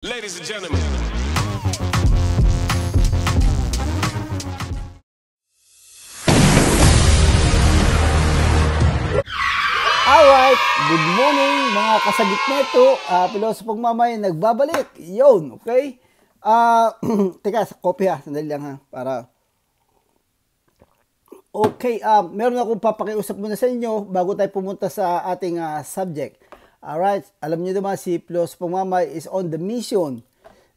Ladies and gentlemen. Alright, good morning mga kasagit neto. Pilosopong mamay nagbabalik. Yun, okay? Teka, kopi ha. Sandali lang ha. Para... Okay, meron akong papakiusap muna sa inyo bago tayo pumunta sa ating subject. Alright, alam niyo naman si Pilosopong mamay is on the mission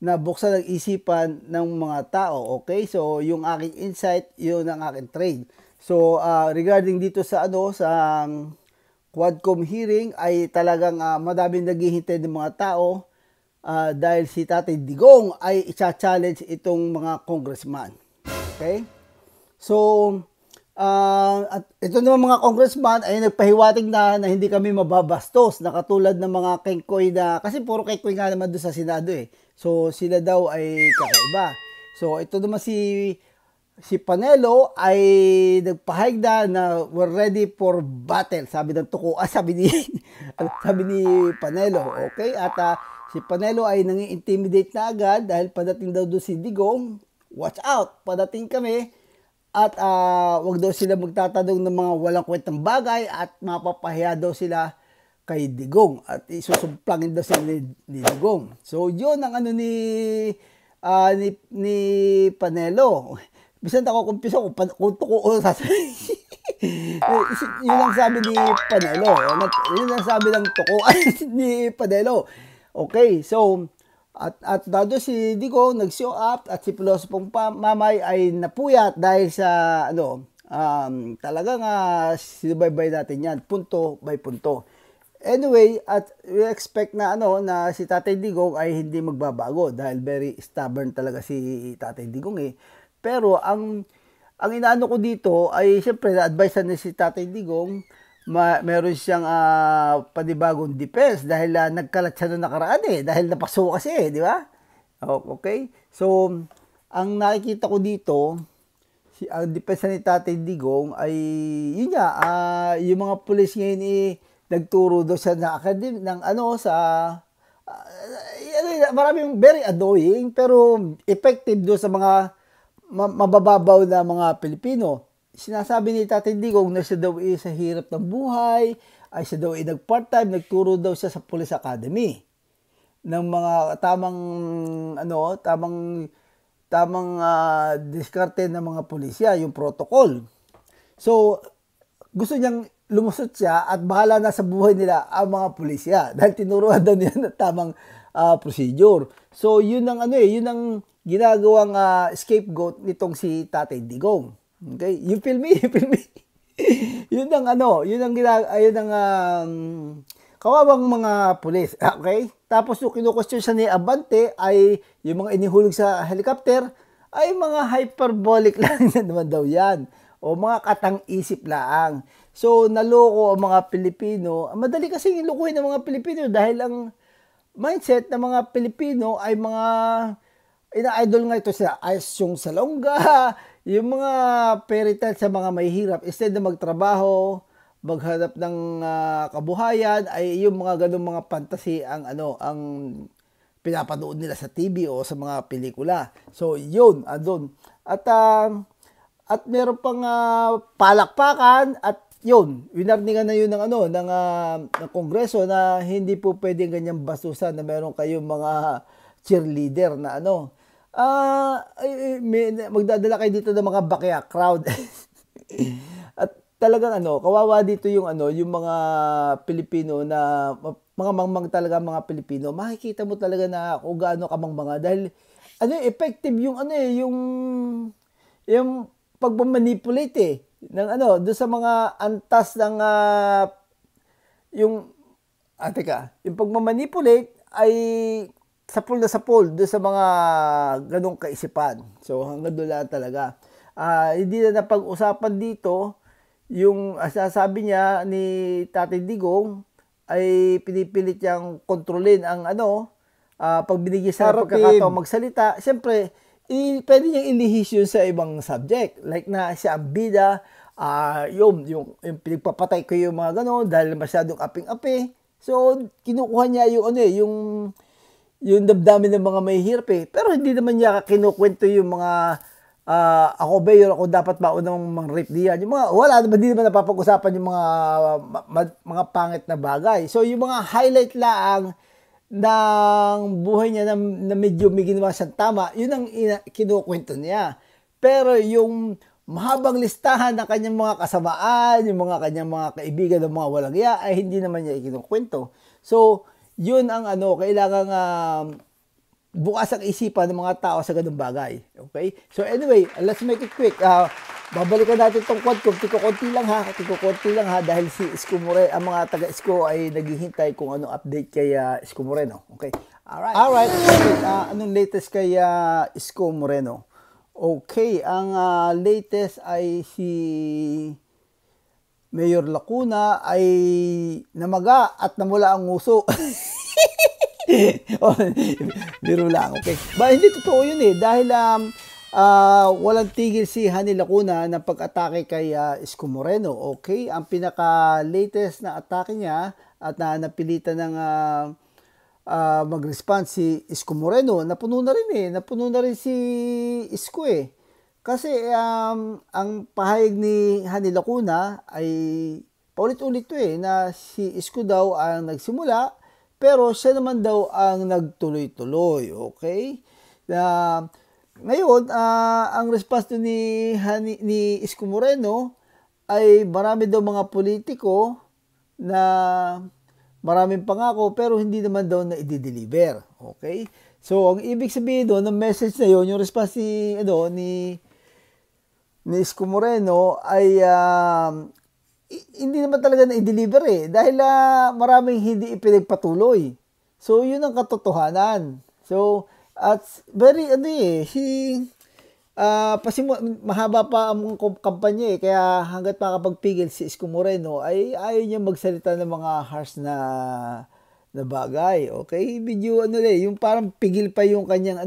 na buksan ang isipan ng mga tao. Okay, so yung aking insight, yun ang aking trade. So, regarding dito sa sa Quadcom hearing ay talagang madaming naghihintay ng mga tao dahil si Tatay Digong ay i-challenge itong mga congressman. Okay? So, at ito naman mga congressman ay nagpahiwatig na hindi kami mababastos na katulad ng mga kengkoy na, kasi puro kengkoy nga naman doon sa Senado eh. So, sila daw ay kakaiba. So, ito naman si Panelo ay nagpahayag na we're ready for battle. Sabi ng tuko, sabi ni Panelo. Okay? At si Panelo ay nangi-intimidate na agad dahil padating daw doon si Digong. Watch out, padating kami. At wag daw sila magtatanong ng mga walang kwentang bagay at mapapahiya daw sila kay Digong. At isusumplangin daw sila ni Digong. So, yun ang ni Panelo. Bisan ako kumpiso kung tuko o sasabihin. Yun ang sabi ni Panelo. Yun ang sabi ng tuko ni Panelo. Okay, so, at dado si Digong nag-show up at si Pilosopong mamay ay napuyat dahil sa, talagang sinubaybay natin yan, punto by punto. Anyway, at we expect na na si Tatay Digong ay hindi magbabago dahil very stubborn talaga si Tatay Digong eh. Pero ang inaano ko dito ay siyempre na-advise na si Tatay Digong, meron siyang panibagong defense dahil nagkalat siya noong nakaraan eh, dahil napaso kasi eh, di ba? Okay? So, ang nakikita ko dito, ang defense ni Tatay Digong ay yun nga, yung mga pulis ngayon nagturo daw siya na academy ng maraming very annoying pero effective do sa mga mabababaw na mga Pilipino. Sinasabi ni Tatay Digong na siya daw sa hirap ng buhay, ay siya daw nag-part-time, nagturo daw siya sa Police Academy ng mga tamang diskarte ng mga pulisya, yung protocol. So, gusto niyang lumusot siya at bahala na sa buhay nila ang mga pulisya dahil tinuruan daw niya ng tamang procedure. So, yun ang yun ang ginagawang scapegoat nitong si Tatay Digong. Okay? You feel me? Yun ang kawawang mga pulis. Okay? Tapos yung kinu-question siya ni Abante ay yung mga inihulog sa helicopter ay mga hyperbolic lang na naman daw yan. O mga katang-isip lang. So, naloko ang mga Pilipino. Madali kasi ilukuhin ng mga Pilipino dahil ang mindset ng mga Pilipino ay mga ina-idol nga ito sila. Yung Salonga, yung mga fairy tale sa mga mahihirap. Instead na magtrabaho, maghanap ng kabuhayan, ay yung mga ganung mga fantasy ang pinapanood nila sa TV o sa mga pelikula. So, yun, andun. At meron pang palakpakan at yun, winarningan na yun ng Kongreso na hindi po pwedeng ganyang bastusan na meron kayong mga cheerleader na magdadala kayo dito ng mga bakya crowd. At talagang kawawa dito yung yung mga Pilipino na mga mangmang talaga mga Pilipino. Makikita mo talaga na kung gaano kamangmanga dahil effective yung yung pagmamanipulate ng doon sa mga antas ng yung yung pagmamanipulate ay sapul doon sa mga ganong kaisipan. So hanggang doon lang talaga. Hindi na napag-usapan dito yung sasabi niya ni Tatay Digong ay pinipilit niyang kontrolin ang pag binigyan sa pagkakataon magsalita. Siyempre, pwede niyang ilihis yun sa ibang subject. Like na siya ang bida, yung pinagpapatay ko yung mga gano'n dahil masyadong aping-api. So, kinukuha niya yung yung damdamin ng mga mahihirap eh. Pero hindi naman niya kinukwento yung mga ako ba yun, ako dapat maunang mang-rape diyan. Yung mga, wala naman, hindi naman napapag-usapan yung mga pangit na bagay. So, yung mga highlight lang ng buhay niya na medyo may ginawa siyang tama, yun ang kinukwento niya. Pero yung mahabang listahan ng kanyang mga kasamaan, yung mga kanyang mga kaibigan ng mga walang iya, ay hindi naman niya ikinukwento. So, yun ang kailangan bukas ang isipan ng mga tao sa ganung bagay. Okay? So anyway, let's make it quick. Babalikan natin itong quad ko. Tiko-konti lang ha. Dahil si Isko Moreno, ang mga taga-Isko ay naghihintay kung anong update kay Isko Moreno. Okay? Alright. Anong latest kay Isko Moreno? Okay, ang latest ay si Mayor Lacuna ay namaga at namula ang nguso. Biro lang, okay. Hindi totoo yun eh. Dahil walang tigil si Hani Lacuna ng pag-atake kay Isko Moreno. Okay, ang pinaka-latest na atake niya at napilitan ng mag-respond si Isko Moreno. Napuno na rin si Isko eh. Kasi ang pahayag ni Hani Lacuna ay paulit-ulit to eh, na si Isko daw ang nagsimula, pero siya naman daw ang nagtuloy-tuloy, okay? Ngayon, ang response ni Isko Moreno ay marami daw mga politiko na maraming pangako pero hindi naman daw na i-deliver, okay? So, ang ibig sabihin doon, ng message na yun, yung response ni Isko Moreno ay hindi naman talaga na i-deliver eh. Dahil maraming hindi ipinagpatuloy. So, yun ang katotohanan. So, at very, mahaba pa ang kampanya eh. Kaya hanggat makapagpigil si Isko Moreno, ay ayaw niya magsalita ng mga harsh na bagay. Okay? Video, yung parang pigil pa yung kanyang,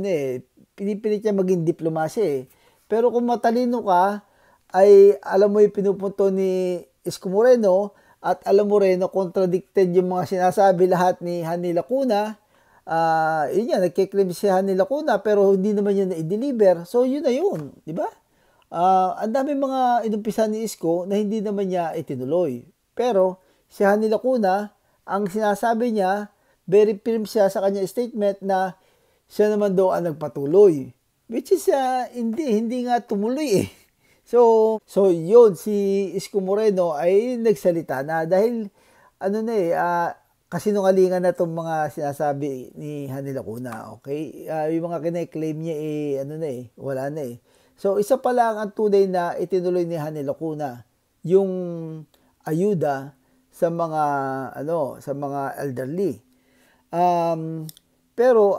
pinipilit niya maging diplomasya eh. Pero kung matalino ka, ay alam mo yung pinupunto ni Isko Moreno at alam mo rin na contradicted yung mga sinasabi lahat ni Hani Lacuna. Yun yan, nagkiklaim si Hani Lacuna pero hindi naman yun na-deliver. So yun na yun, di ba? Ang dami mga inumpisa ni Isko na hindi naman niya itinuloy. Pero si Hani Lacuna, ang sinasabi niya, very firm siya sa kanya statement na siya naman daw ang nagpatuloy. Which is hindi nga tumuloy eh. So yun, si Isko Moreno ay nagsalita na dahil kasinungalingan na itong mga sinasabi ni Hani Lacuna, okay? Yung mga kine-claim niya wala na eh. So isa pa lang ang tunay na itinuloy ni Hani Lacuna, yung ayuda sa mga elderly. Pero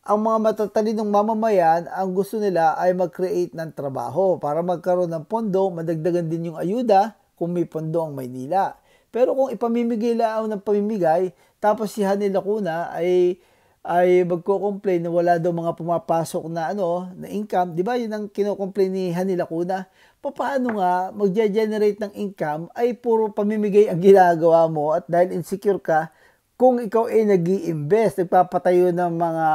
ang mga matatalinong mamamayan, ang gusto nila ay mag-create ng trabaho para magkaroon ng pondo, madagdagan din yung ayuda kung may pondo ang Maynila. Pero kung ipamimigay lang ng pamimigay, tapos si Hani Lacuna ay magko-complain na wala daw mga pumapasok na income, 'di ba? Yun ang kino-complain ni Hani Lacuna. Paano nga magge-generate ng income ay puro pamimigay ang ginagawa mo at dahil insecure ka, kung ikaw ay nag-i-invest, nagpapatayo ng mga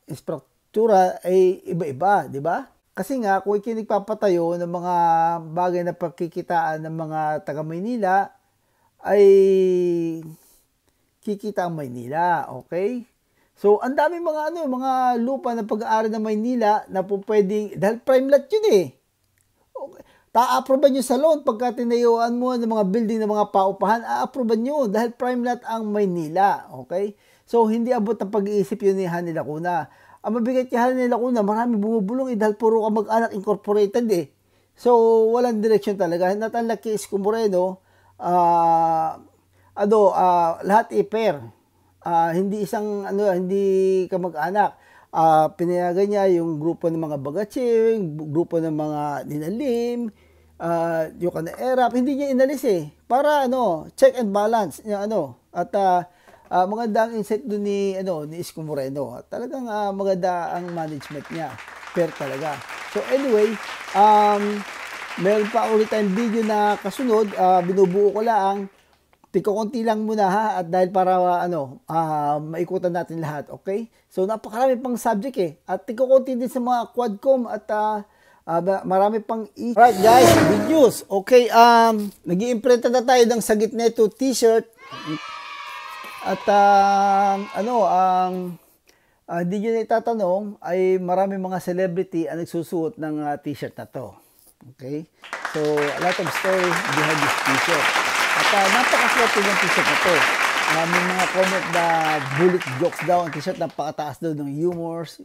infrastruktura ay iba-iba, di ba? Kasi nga kung ikaw nagpapatayo ng mga bagay na pagkikitaan ng mga taga Maynila ay kikita ang Maynila, okay? So ang dami mga lupa na pag-aari ng Maynila na po pwedeng, dahil prime lot yun eh. Okay. Ta-aproban nyo sa loan pagka tinayuan mo ng mga building ng mga paupahan, a-aproban nyo dahil prime lot ang Maynila. Okay? So, hindi abot ang pag-iisip yun ni Hani Lacuna. Ang mabigat kay Hani Lacuna, marami bumubulong dahil puro kamag-anak incorporated eh. So, walang direksyon talaga. Not unlike kay Isko Moreno, lahat i-pair. Hindi hindi kamag-anak. Pinayagan niya yung grupo ng mga bagatsing, grupo ng mga ninalim, yung kana-erap, hindi niya inalis eh. Para check and balance, at maganda ang insight doon ni Isko Moreno. Talagang maganda ang management niya. Fair talaga. So anyway, meron pa ulit tayong video na kasunod, binubuo ko lang. tiko-konti lang muna ha, at dahil para maikutan natin lahat, okay? So napakarami pang subject at tiko-konti din sa mga quadcom at marami pang Alright guys, good news. Okay, nag-iimprenta na tayo ng Sagit Neto t-shirt. At hindi nyo na itatanong, ay marami mga celebrity ang nagsusuot ng t-shirt na to. Okay? So, a lot of story behind this t-shirt. At napakaswerte ng t-shirt na to. May mga comment na bullet jokes daw ang t-shirt, napakataas daw ng humors,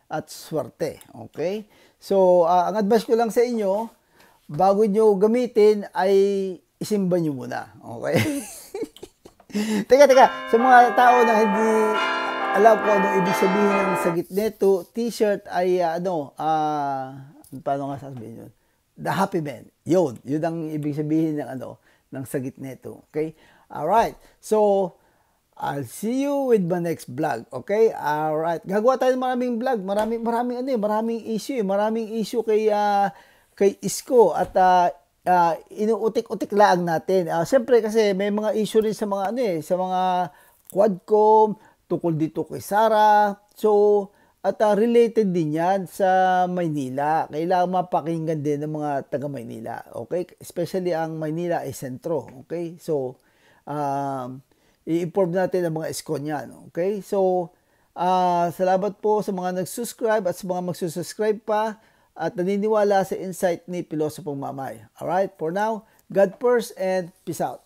at swerte. Okay? So, ang advice ko lang sa inyo, bago nyo gamitin, ay isimba nyo muna. Okay? Teka. Sa mga tao na hindi alam ko anong ibig sabihin ng Sagit Neto t-shirt ay paano nga sasabihin yun? The Happy Man. Yun ang ibig sabihin ng Sagit Neto. Okay? Alright. So, I'll see you with my next vlog. Okay? Alright. Gagawa tayo ng maraming vlog. Maraming issue. Maraming issue kay Isko at inuutik-utik lang natin. Siyempre kasi may mga issue rin sa mga sa mga quadcom, tukol dito kay Sara. So, at related din yan sa Maynila. Kailangan mapakinggan din ng mga taga Maynila. Okay? Especially ang Maynila ay sentro. Okay? So, i-inform natin ang mga iskon yan. Okay? So, salamat po sa mga nag-subscribe at sa mga magsusubscribe pa at naniniwala sa insight ni Pilosopong Mamay. Alright? For now, God first and peace out.